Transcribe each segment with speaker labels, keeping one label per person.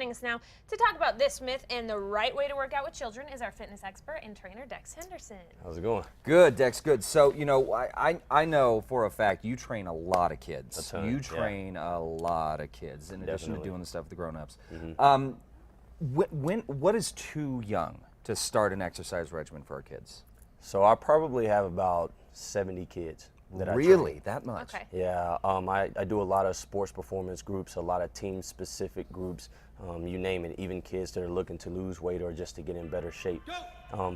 Speaker 1: joining us now to talk about this myth and the right way to work out with children is our fitness expert and trainer, Dex Henderson.
Speaker 2: How's it going?
Speaker 3: Good, Dex, good. So, you know, I know for a fact you train a lot of kids.
Speaker 2: A ton,
Speaker 3: you train a lot of kids in addition to
Speaker 2: Definitely.
Speaker 3: doing the stuff with the grown-ups.
Speaker 2: Mm-hmm.
Speaker 3: What is too young to start an exercise regimen for our kids?
Speaker 2: So I probably have about 70 kids that I
Speaker 3: Really?
Speaker 2: train.
Speaker 3: That much?
Speaker 1: Okay.
Speaker 2: Yeah, I do a lot of sports performance groups, a lot of team-specific groups, you name it, even kids that are looking to lose weight or just to get in better shape.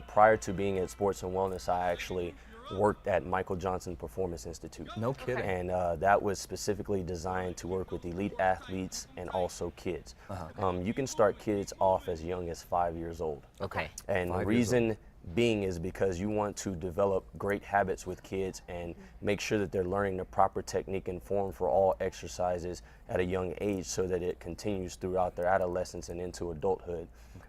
Speaker 2: Prior to being at Sports and Wellness, I actually worked at Michael Johnson Performance Institute.
Speaker 3: No kidding.
Speaker 2: And that was specifically designed to work with elite athletes and also kids. You can start kids off as young as 5 years old.
Speaker 1: Okay.
Speaker 2: And the
Speaker 3: 5 years
Speaker 2: reason being is because you want to develop great habits with kids and make sure that they're learning the proper technique and form for all exercises at a young age so that it continues throughout their adolescence and into adulthood.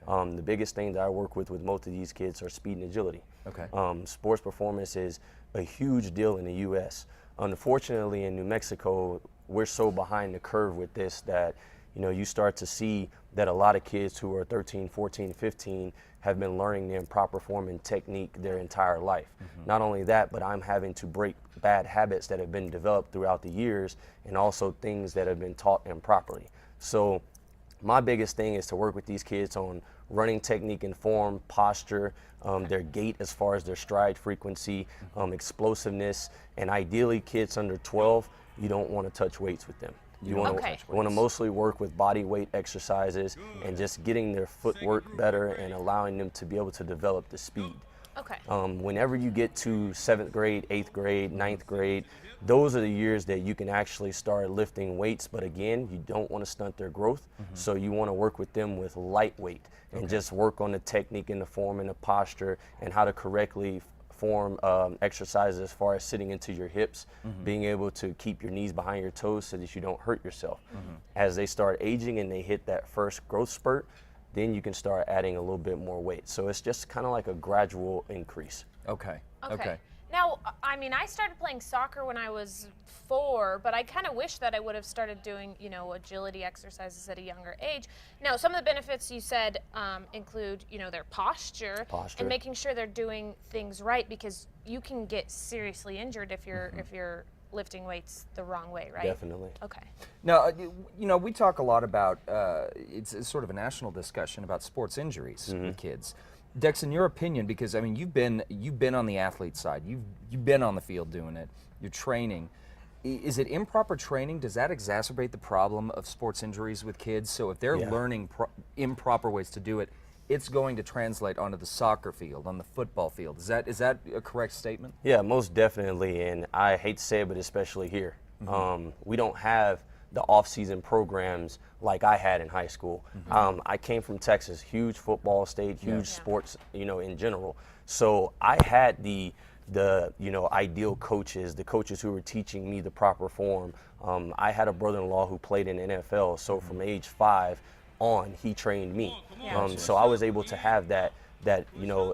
Speaker 2: The biggest thing that I work with most of these kids are speed and agility.
Speaker 3: Okay.
Speaker 2: Sports performance is a huge deal in the U.S. Unfortunately, in New Mexico, we're so behind the curve with this that you start to see that a lot of kids who are 13, 14, 15 have been learning the improper form and technique their entire life. Not only that, but I'm having to break bad habits that have been developed throughout the years and also things that have been taught improperly. So my biggest thing is to work with these kids on running technique and form, posture, their gait as far as their stride frequency, explosiveness, and ideally kids under 12, you don't want to touch weights with them. You want to mostly work with body weight exercises and just getting their footwork better and allowing them to be able to develop the speed.
Speaker 1: Okay.
Speaker 2: Whenever you get to 7th grade, 8th grade, 9th grade, those are the years that you can actually start lifting weights. But again, you don't want to stunt their growth. So you want to work with them with lightweight and just work on the technique and the form and the posture and how to correctly form exercises as far as sitting into your hips, being able to keep your knees behind your toes so that you don't hurt yourself. As they start aging and they hit that first growth spurt, then you can start adding a little bit more weight. So it's just kind of like a gradual increase.
Speaker 3: Okay.
Speaker 1: Okay. Now, I mean, I started playing soccer when I was 4, but I kind of wish that I would have started doing, agility exercises at a younger age. Now, some of the benefits you said include, their posture and making sure they're doing things right, because you can get seriously injured if you're lifting weights the wrong way, right?
Speaker 2: Definitely.
Speaker 1: Okay.
Speaker 3: Now, we talk a lot about, it's sort of a national discussion about sports injuries with kids. Dex, in your opinion, because I mean, you've been on the athlete side, you've been on the field doing it, you're training. Is it improper training? Does that exacerbate the problem of sports injuries with kids? So if they're learning improper ways to do it, it's going to translate onto the soccer field, on the football field. Is that a correct statement?
Speaker 2: Yeah, most definitely. And I hate to say it, but especially here, we don't have the off-season programs like I had in high school. I came from Texas, huge football state, huge sports, in general. So I had the ideal coaches, the coaches who were teaching me the proper form. I had a brother-in-law who played in NFL, so from age 5 on, he trained me. So I was able to have that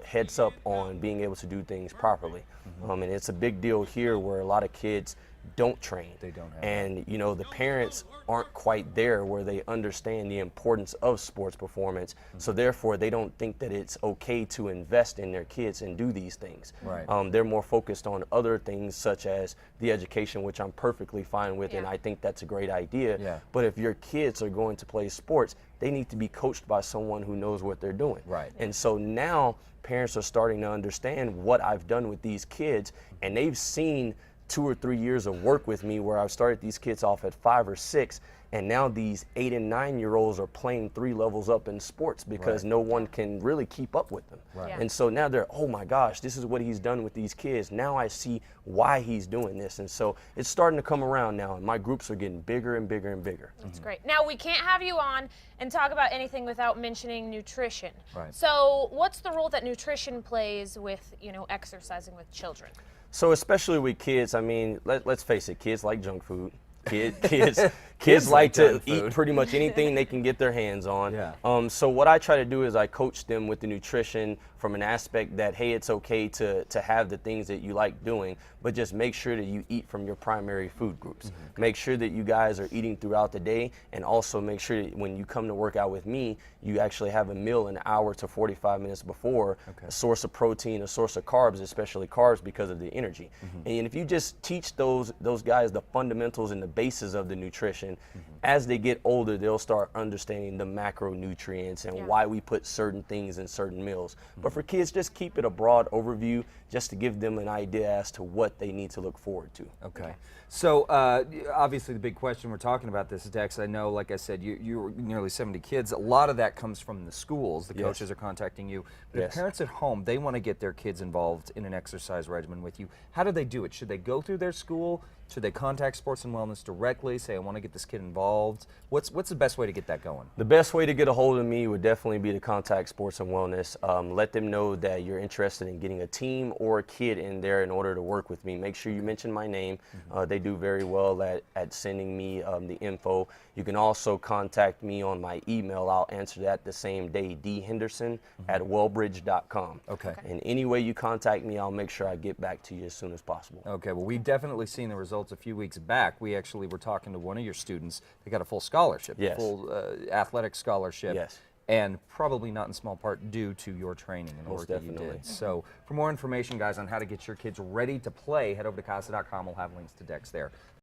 Speaker 2: heads up on being able to do things properly. And it's a big deal here where a lot of kids don't train.
Speaker 3: They don't have
Speaker 2: and the parents aren't quite there where they understand the importance of sports performance. So therefore they don't think that it's okay to invest in their kids and do these things.
Speaker 3: Right.
Speaker 2: They're more focused on other things such as the education, which I'm perfectly fine with, and I think that's a great idea.
Speaker 3: Yeah.
Speaker 2: But if your kids are going to play sports, they need to be coached by someone who knows what they're doing.
Speaker 3: Right.
Speaker 2: And so now parents are starting to understand what I've done with these kids, and they've seen 2 or 3 years of work with me where I've started these kids off at 5 or 6, and now these 8 and 9-year-olds are playing 3 levels up in sports because no one can really keep up with them.
Speaker 3: Right.
Speaker 1: Yeah.
Speaker 2: And so now they're, oh my gosh, this is what he's done with these kids. Now I see why he's doing this. And so it's starting to come around now, and my groups are getting bigger and bigger and bigger.
Speaker 1: That's great. Now, we can't have you on and talk about anything without mentioning nutrition.
Speaker 3: Right.
Speaker 1: So what's the role that nutrition plays with, exercising with children?
Speaker 2: So especially with kids, I mean, let's face it, kids like junk food. Kids like to
Speaker 3: junk
Speaker 2: eat
Speaker 3: food.
Speaker 2: pretty much anything they can get their hands on.
Speaker 3: Yeah.
Speaker 2: So what I try to do is I coach them with the nutrition from an aspect that, hey, it's okay to have the things that you like doing, but just make sure that you eat from your primary food groups. Make sure that you guys are eating throughout the day, and also make sure that when you come to work out with me, you actually have a meal an hour to 45 minutes before, a source of protein, a source of carbs, especially carbs because of the energy. And if you just teach those guys the fundamentals and the basis of the nutrition, as they get older, they'll start understanding the macronutrients and why we put certain things in certain meals. But for kids, just keep it a broad overview just to give them an idea as to what they need to look forward to.
Speaker 3: Okay. So obviously the big question we're talking about this, Dex, I know, like I said, you're nearly 70 kids. A lot of that comes from the schools. The coaches are contacting you. But if parents at home, they want to get their kids involved in an exercise regimen with you, how do they do it? Should they go through their school? Should they contact Sports and Wellness directly, say, I want to get this kid involved? What's the best way to get that going?
Speaker 2: The best way to get a hold of me would definitely be to contact Sports and Wellness. Let them know that you're interested in getting a team or a kid in there in order to work with me. Make sure you mention my name. They do very well at sending me the info. You can also contact me on my email. I'll answer that the same day, dhenderson@wellbridge.com.
Speaker 3: Okay.
Speaker 2: And any way you contact me, I'll make sure I get back to you as soon as possible.
Speaker 3: Okay, well, we've definitely seen the results a few weeks back. We actually were talking to one of your students. They got a full scholarship,
Speaker 2: Yes.
Speaker 3: full athletic scholarship.
Speaker 2: Yes.
Speaker 3: And probably not in small part due to your training and the
Speaker 2: Most
Speaker 3: work that you
Speaker 2: definitely.
Speaker 3: did. So for more information, guys, on how to get your kids ready to play, head over to CASA.com. We'll have links to Dex there.